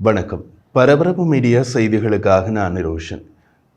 வணக்கம். பரபரப்பு மீடியா செய்திகளுக்காக நான் நிரோஷன்.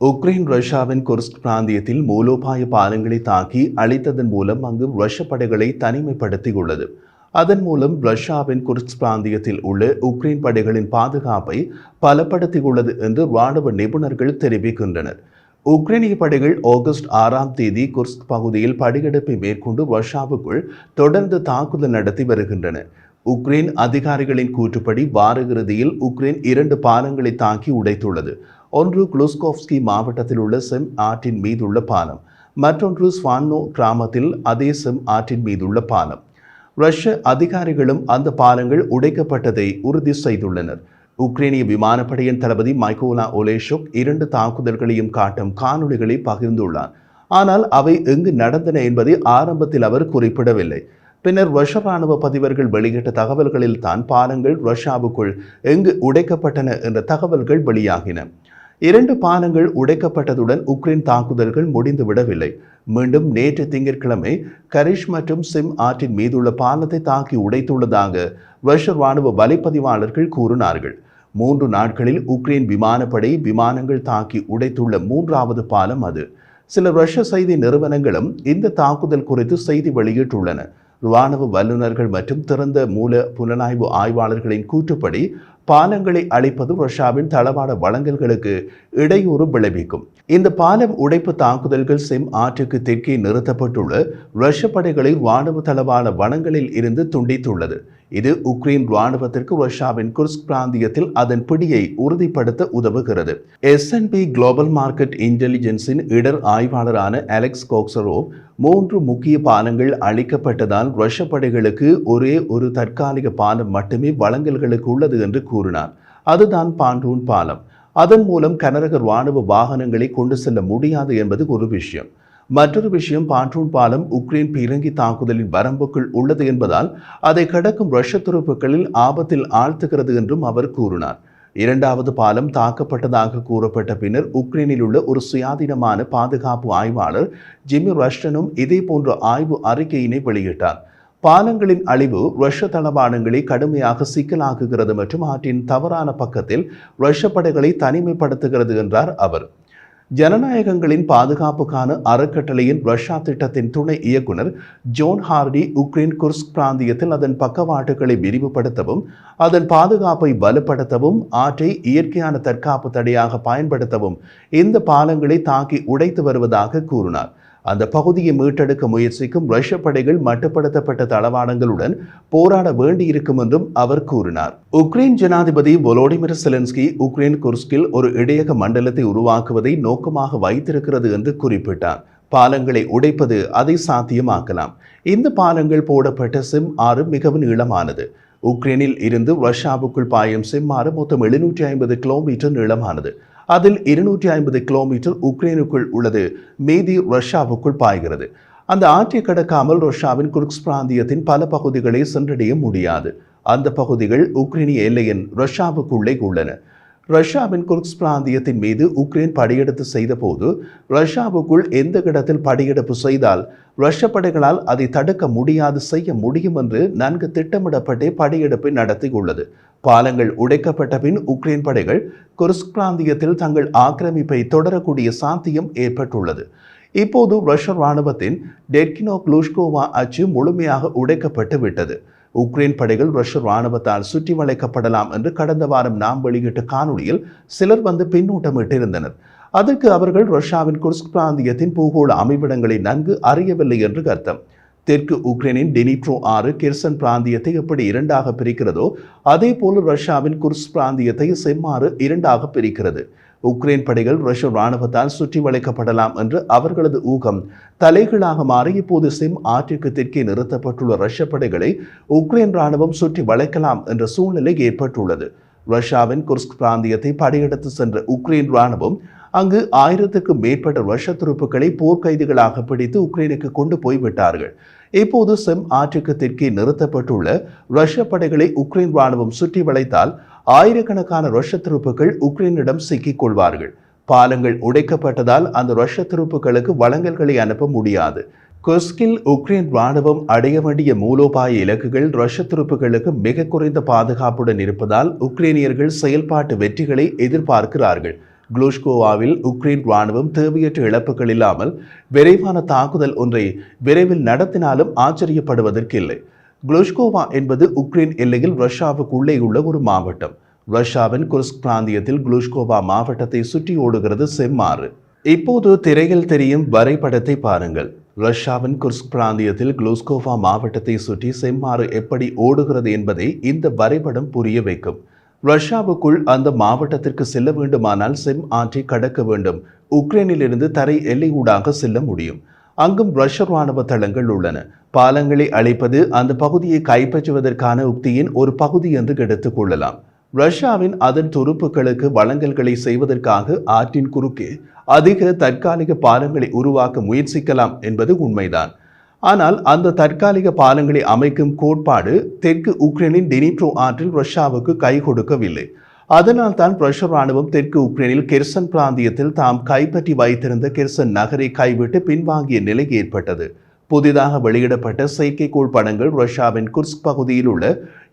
உக்ரைன் ரஷ்யாவின் குர்ஸ்க் பிராந்தியத்தில் மூலோபாய பாலங்களை தாக்கி அழித்ததன் மூலம் அங்கு ரஷ்ய படைகளை தனிமைப்படுத்தியுள்ளது. அதன் மூலம் ரஷ்யாவின் குர்ஸ்க் பிராந்தியத்தில் உள்ள உக்ரைன் படைகளின் பாதுகாப்பை பலப்படுத்தியுள்ளது என்று ராணுவ நிபுணர்கள் தெரிவிக்கின்றனர். உக்ரைனிய படைகள் ஆகஸ்ட் 6ஆம் தேதி குர்ஸ்க் பகுதியில் படையெடுப்பை மேற்கொண்டு ரஷ்யாவுக்குள் தொடர்ந்து தாக்குதல் நடத்தி வருகின்றன. உக்ரைன் அதிகாரிகளின் கூற்றுப்படி வார இறுதியில் உக்ரைன் 2 பாலங்களை தாக்கி உடைத்துள்ளது. ஒன்று குளுஸ்கோவ்ஸ்கி மாவட்டத்தில் உள்ள செம் ஆற்றின் மீதுள்ள பாலம், மற்றொன்று ஸ்வானோ கிராமத்தில் அதே செம் ஆற்றின் மீதுள்ள பாலம். ரஷ்ய அதிகாரிகளும் அந்த பாலங்கள் உடைக்கப்பட்டதை உறுதி செய்துள்ளனர். உக்ரைனிய விமானப்படையின் தளபதி மைக்கோலா ஒலேஷுக் 2 தாக்குதல்களையும் காட்டும் காணொலிகளை பகிர்ந்துள்ளார். ஆனால் அவை எங்கு நடந்தன என்பதை ஆரம்பத்தில் அவர் குறிப்பிடவில்லை. பின்னர் ரஷ்ய ராணுவ பதிவர்கள் வெளியிட்ட தகவல்களில் தான் பாலங்கள் ரஷ்யாவுக்குள் எங்கு உடைக்கப்பட்டன என்ற தகவல்கள் வெளியாகின. 2 பாலங்கள் உடைக்கப்பட்டதுடன் உக்ரைன் தாக்குதல்கள் முடிந்துவிடவில்லை. மீண்டும் நேற்று திங்கட்கிழமை கரிஷ் மற்றும் சிம் ஆற்றின் மீதுள்ள பாலத்தை தாக்கி உடைத்துள்ளதாக ரஷ்ய ராணுவ வலைப்பதிவாளர்கள் கூறினார்கள். 3 நாட்களில் உக்ரைன் விமானப்படை விமானங்கள் தாக்கி உடைத்துள்ள 3வது பாலம் அது. சில ரஷ்ய செய்தி நிறுவனங்களும் இந்த தாக்குதல் குறித்து செய்தி வெளியிட்டுள்ளன. ராணுவ வல்லுநர்கள் மற்றும் திறந்த மூல புலனாய்வு ஆய்வாளர்களின் கூற்றுப்படி பாலங்களை அழிப்பது ரஷ்யாவின் தளவாட வழங்கல்களுக்கு இடையூறு விளைவிக்கும். இந்த பாலம் உடைப்பு தாக்குதல்கள் செம் ஆற்றுக்கு தெற்கே நிறுத்தப்பட்டுள்ள ரஷ்ய படைகளை ராணுவ தளவாட வளங்களில் இருந்து துண்டித்துள்ளது. இது உக்ரைன் ராணுவத்திற்கு ரஷ்யாவின் குர்ஸ்க் பிராந்தியத்தில் அதன் பிடியை உறுதிப்படுத்த உதவுகிறது. S&P குளோபல் மார்க்கெட் இன்டெலிஜென்ஸின் இடர் ஆய்வாளரான அலெக்ஸ் கோக்சரோவ் 3 முக்கிய பாலங்கள் அழிக்கப்பட்டதால் ரஷ்ய படைகளுக்கு ஒரே ஒரு தற்காலிக பாலம் மட்டுமே வழங்கல்களுக்கு உள்ளது என்று கூறினார். அதுதான் பாண்டூன் பாலம். அதன் மூலம் கனரக ராணுவ வாகனங்களை கொண்டு செல்ல முடியாது என்பது ஒரு விஷயம். மற்றொரு விஷயம், பாண்டூன் பாலம் உக்ரைன் பீரங்கி தாக்குதலின் வரம்புக்குள் உள்ளது என்பதால் அதை கடக்கும் ரஷ்ய துருப்புக்களில் ஆபத்தில் ஆழ்த்துகிறது என்றும் அவர் கூறினார். 2வது பாலம் தாக்கப்பட்டதாக கூறப்பட்ட பின்னர் உக்ரைனில் உள்ள ஒரு சுயாதீனமான பாதுகாப்பு ஆய்வாளர் ஜிம்மி ரஷ்டனும் இதே போன்ற ஆய்வு அறிக்கையினை வெளியிட்டார். பாலங்களின் அழிவு ரஷ்ய தளவாடங்களை கடுமையாக சிக்கலாக்குகிறது மற்றும் ஆற்றின் தவறான பக்கத்தில் ரஷ்ய படைகளை தனிமைப்படுத்துகிறது என்றார் அவர். ஜனநாயகங்களின் பாதுகாப்புக்கான அறக்கட்டளையின் ரஷ்யா திட்டத்தின் துணை இயக்குனர் ஜோன் ஹார்டி உக்ரைன் குர்ஸ்க் பிராந்தியத்தில் அதன் பக்கவாட்டுகளை விரிவுபடுத்தவும் அதன் பாதுகாப்பை பலப்படுத்தவும் ஆற்றை இயற்கையான தற்காப்பு தடையாக பயன்படுத்தவும் இந்த பாலங்களை தாக்கி உடைத்து வருவதாக கூறினார். அந்த பகுதியை மீட்டெடுக்க முயற்சிக்கும் ரஷ்ய படைகள் மட்டுப்படுத்தப்பட்ட தளவாடங்களுடன் போராட வேண்டியிருக்கும் என்றும் அவர் கூறினார். உக்ரைன் ஜனாதிபதி வோலோடிமிர் செலன்ஸ்கி உக்ரைன் குர்ஸ்கில் ஒரு இடையக மண்டலத்தை உருவாக்குவதை நோக்கமாக வைத்திருக்கிறது என்று குறிப்பிட்டார். பாலங்களை உடைப்பது அதை சாத்தியமாக்கலாம். இந்த பாலங்கள் போடப்பட்ட சிம் ஆறு மிகவும் நீளமானது. உக்ரைனில் இருந்து ரஷ்யாவுக்குள் பாயும் சிம் ஆறு மொத்தம் 750 கிலோமீட்டர் நீளமானது. அதில் 250 கிலோமீட்டர் உக்ரைனுக்குள் உள்ளது, மீதி ரஷ்யாவுக்குள் பாய்கிறது. அந்த ஆற்றை கடக்காமல் ரஷ்யாவின் குர்ஸ்க் பிராந்தியத்தின் பல பகுதிகளை சென்றடைய முடியாது. அந்த பகுதிகள் உக்ரைனிய எல்லையின் ரஷ்யாவுக்குள்ளே உள்ளன. ரஷ்யாவின் குர்ஸ்க் பிராந்தியத்தின் மீது உக்ரைன் படையெடுப்பு செய்த போது ரஷ்யாவுக்குள் எந்த இடத்தில் படையெடுப்பு செய்தால் ரஷ்ய படைகளால் அதை தடுக்க முடியாது செய்ய முடியும் என்று நன்கு திட்டமிடப்பட்டே படையெடுப்பை நடத்தியுள்ளது. பாலங்கள் உடைக்கப்பட்ட பின் உக்ரைன் படைகள் குர்ஸ்க் பிராந்தியத்தில் தங்கள் ஆக்கிரமிப்பை தொடரக்கூடிய சாத்தியம் ஏற்பட்டுள்ளது. இப்போது ரஷ்ய ராணுவத்தின் டெர்கினோ க்ளூஷ்கோவா அச்சு முழுமையாக உடைக்கப்பட்டு விட்டது. உக்ரைன் படைகள் ரஷ்ய ராணுவத்தால் சுற்றி வளைக்கப்படலாம் என்று கடந்த வாரம் நாம் வெளியிட்ட காணொலியில் சிலர் வந்து பின்னூட்டமிட்டிருந்தனர். அதற்கு அவர்கள் ரஷ்யாவின் குர்ஸ்க் பிராந்தியத்தின் பூகோள அமைவிடங்களை நன்கு அறியவில்லை என்று அர்த்தம். தெற்கு உக்ரைனின் டெனிப்ரோ ஆறு கெர்சன் பிராந்தியத்தை எப்படி 2ஆக பிரிக்கிறதோ அதே போல ரஷ்யாவின் குர்ஸ்க் பிராந்தியத்தை செம்மாறு 2ஆக பிரிக்கிறது. உக்ரைன் படைகள் ரஷ்ய ராணுவத்தால் சுற்றி வளைக்கப்படலாம் என்று அவர்களது ஊகம் தலைகளாக மாறி இப்போது சிம் ஆற்றிற்கு தெற்கே நிறுத்தப்பட்டுள்ள ரஷ்ய படைகளை உக்ரைன் ராணுவம் சுற்றி வளைக்கலாம் என்ற சூழ்நிலை ஏற்பட்டுள்ளது. ரஷ்யாவின் குர்ஸ்க் பிராந்தியத்தை படையெடுத்து சென்ற உக்ரைன் ராணுவம் அங்கு 1000க்கும் மேற்பட்ட ரஷ்ய துருப்புக்களை போர்க்கைதிகளாக பிடித்து உக்ரைனுக்கு கொண்டு போய்விட்டார்கள். இப்போது செம் ஆற்றுக்கு தெற்கே நிறுத்தப்பட்டுள்ள ரஷ்ய படைகளை உக்ரைன் ராணுவம் சுற்றி வளைத்தால் ஆயிரக்கணக்கான ரஷ்ய துருப்புக்கள் உக்ரைனிடம் சிக்கிக் கொள்வார்கள். பாலங்கள் உடைக்கப்பட்டதால் அந்த ரஷ்ய துருப்புக்களுக்கு வழங்கல்களை அனுப்ப முடியாது. குர்ஸ்கில் உக்ரைன் ராணுவம் அடைய வேண்டிய மூலோபாய இலக்குகள் ரஷ்ய துருப்புகளுக்கு மிக குறைந்த பாதுகாப்புடன் இருப்பதால் உக்ரைனியர்கள் செயல்பாட்டு வெற்றிகளை எதிர்பார்க்கிறார்கள். குளூஷ்கோவாவில் உக்ரைன் ராணுவம் தேவையற்ற இழப்புகள் இல்லாமல் விரைவான தாக்குதல் ஒன்றை விரைவில் நடத்தினாலும் ஆச்சரியப்படுவதற்கில்லை. குளூஷ்கோவா என்பது உக்ரைன் எல்லையில் ரஷ்யாவுக்குள்ளே உள்ள ஒரு மாவட்டம். ரஷ்யாவின் குர்ஸ்க் பிராந்தியத்தில் குளூஷ்கோவா மாவட்டத்தை சுற்றி ஓடுகிறது செம்மாறு. இப்போது திரையில் தெரியும் வரைபடத்தை பாருங்கள். ரஷ்யாவின் குர்ஸ்க் பிராந்தியத்தில் குளூஷ்கோவா மாவட்டத்தை சுற்றி செம்மாறு எப்படி ஓடுகிறது என்பதை இந்த வரைபடம் புரிய வைக்கும். ரஷ்யாவுக்குள் அந்த மாவட்டத்திற்கு செல்ல வேண்டுமானால் செம் ஆற்றை கடக்க வேண்டும். உக்ரைனிலிருந்து தரை எல்லை ஊடாக செல்ல முடியும். அங்கும் ரஷ்ய ராணுவ தளங்கள் உள்ளன. பாலங்களை அழிப்பது அந்த பகுதியை கைப்பற்றுவதற்கான உக்தியின் ஒரு பகுதி என்று எடுத்துக் கொள்ளலாம். ரஷ்யாவின் அதன் துருப்புகளுக்கு வழங்கல்களை செய்வதற்காக ஆற்றின் குறுக்கே அதிக தற்காலிக பாலங்களை உருவாக்க முயற்சிக்கலாம் என்பது உண்மைதான். ஆனால் அந்த தற்காலிக பாலங்களை அமைக்கும் கோட்பாடு தெற்கு உக்ரைனின் டினிப்ரோ ஆற்றில் ரஷ்யாவுக்கு கை கொடுக்கவில்லை. அதனால் தான் ரஷ்ய ராணுவம் தெற்கு உக்ரைனில் கெர்சன் பிராந்தியத்தில் தாம் கைப்பற்றி வைத்திருந்த கெர்சன் நகரை கைவிட்டு பின்வாங்கிய நிலை ஏற்பட்டது. புதிதாக வெளியிடப்பட்ட செயற்கைக்கோள் படங்கள் ரஷ்யாவின் குர்ஸ்க் பகுதியில் உள்ள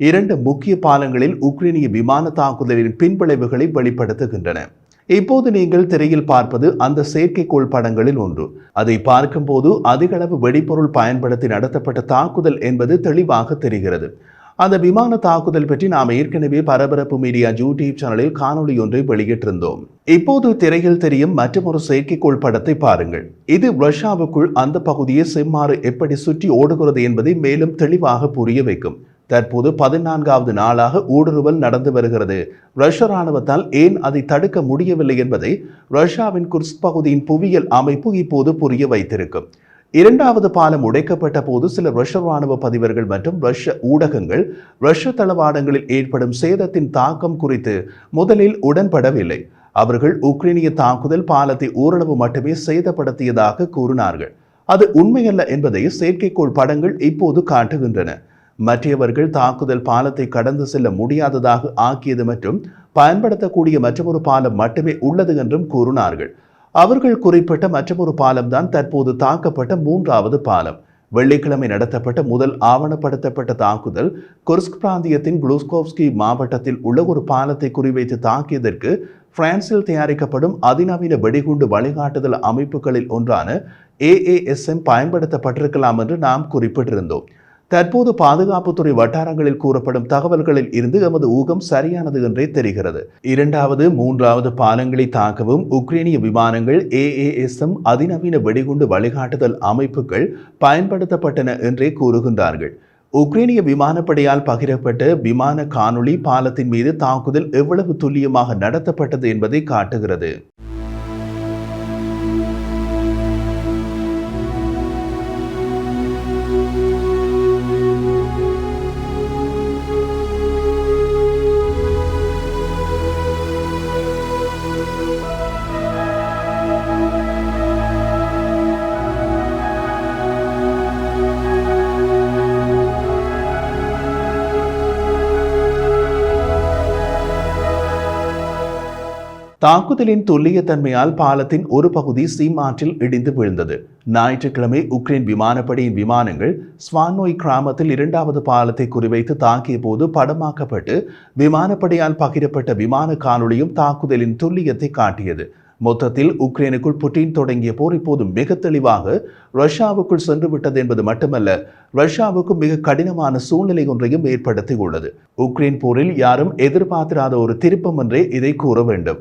2 முக்கிய பாலங்களில் உக்ரைனிய விமான தாக்குதலின் பின்விளைவுகளை வெளிப்படுத்துகின்றன. இப்போது நீங்கள் திரையில் பார்ப்பது அந்த செயற்கைக்கோள் படங்களில் ஒன்று. அதை பார்க்கும்போது அதிகளவு வெடிபொருள் பயன்படுத்தி நடத்தப்பட்ட தாக்குதல் என்பது தெளிவாக தெரிகிறது. அந்த விமான தாக்குதல் பற்றி நாம் ஏற்கனவே பரபரப்பு மீடியா யூடியூப் சேனலில் காணொலி ஒன்றை வெளியிட்டிருந்தோம். இப்போது திரையில் தெரியும் மற்றொரு செயற்கைக்கோள் படத்தை பாருங்கள். இது ரஷ்யாவுக்குள் அந்த பகுதியை செம்மாறு எப்படி சுற்றி ஓடுகிறது என்பதை மேலும் தெளிவாக புரிய வைக்கும். தற்போது 14வது நாளாக ஊடுருவல் நடந்து வருகிறது. ரஷ்ய ராணுவத்தால் ஏன் அதை தடுக்க முடியவில்லை என்பதை ரஷ்யாவின் குர்ஸ்க் பகுதியின் புவியியல் அமைப்பு இப்போது புரிய வைத்திருக்கும். 2வது பாலம் உடைக்கப்பட்ட போது சில ரஷ்ய ராணுவ பதிவர்கள் மற்றும் ரஷ்ய ஊடகங்கள் ரஷ்ய தளவாடங்களில் ஏற்படும் சேதத்தின் தாக்கம் குறித்து முதலில் உடன்படவில்லை. அவர்கள் உக்ரைனிய தாக்குதல் பாலத்தை ஓரளவு மட்டுமே சேதப்படுத்தியதாக கூறினார்கள். அது உண்மையல்ல என்பதை செயற்கைக்கோள் படங்கள் இப்போது காட்டுகின்றன. மற்றவர்கள் தாக்குதல் பாலத்தை கடந்து செல்ல முடியாததாக ஆக்கியது மற்றும் பயன்படுத்தக்கூடிய மற்றொரு பாலம் மட்டுமே உள்ளது என்றும் கூறினார்கள். அவர்கள் குறிப்பிட்ட மற்றொரு பாலம் தான் தற்போது தாக்கப்பட்ட 3வது பாலம். வெள்ளிக்கிழமை நடத்தப்பட்ட முதல் ஆவணப்படுத்தப்பட்ட தாக்குதல் குர்ஸ்க் பிராந்தியத்தின் குளூஸ்கோவ்ஸ்கி மாவட்டத்தில் உள்ள ஒரு பாலத்தை குறிவைத்து தாக்கியதற்கு பிரான்சில் தயாரிக்கப்படும் அதிநவீன வெடிகுண்டு வழிகாட்டுதல் அமைப்புகளில் ஒன்றான AASM பயன்படுத்தப்பட்டிருக்கலாம் என்று நாம் குறிப்பிட்டிருந்தோம். தற்போது பாதுகாப்புத்துறை வட்டாரங்களில் கூறப்படும் தகவல்களில் இருந்து எமது ஊகம் சரியானது என்றே தெரிகிறது. 2வது 3வது பாலங்களை தாக்கவும் உக்ரைனிய விமானங்கள் AASM அதிநவீன வெடிகுண்டு வழிகாட்டுதல் அமைப்புகள் பயன்படுத்தப்பட்டன என்றே கூறுகின்றார்கள். உக்ரைனிய விமானப்படையால் பகிரப்பட்ட விமான காணொளி பாலத்தின் மீது தாக்குதல் எவ்வளவு துல்லியமாக நடத்தப்பட்டது என்பதை காட்டுகிறது. தாக்குதலின் துல்லியத்தன்மையால் பாலத்தின் ஒரு பகுதி சீம் ஆற்றில் இடிந்து விழுந்தது. ஞாயிற்றுக்கிழமை உக்ரைன் விமானப்படையின் விமானங்கள் ஸ்வானோய் கிராமத்தில் 2வது பாலத்தை குறிவைத்து தாக்கிய போது படமாக்கப்பட்டு விமானப்படையால் பகிரப்பட்ட விமான காணொளியும் தாக்குதலின் துல்லியத்தை காட்டியது. மொத்தத்தில் உக்ரைனுக்குள் புட்டின் தொடங்கிய போர் இப்போது மிக தெளிவாக ரஷ்யாவுக்குள் சென்று விட்டது என்பது மட்டுமல்ல, ரஷ்யாவுக்கு மிக கடினமான சூழ்நிலை ஒன்றையும் ஏற்படுத்தியுள்ளது. உக்ரைன் போரில் யாரும் எதிர்பார்த்திராத ஒரு திருப்பம் என்றே இதை கூற வேண்டும்.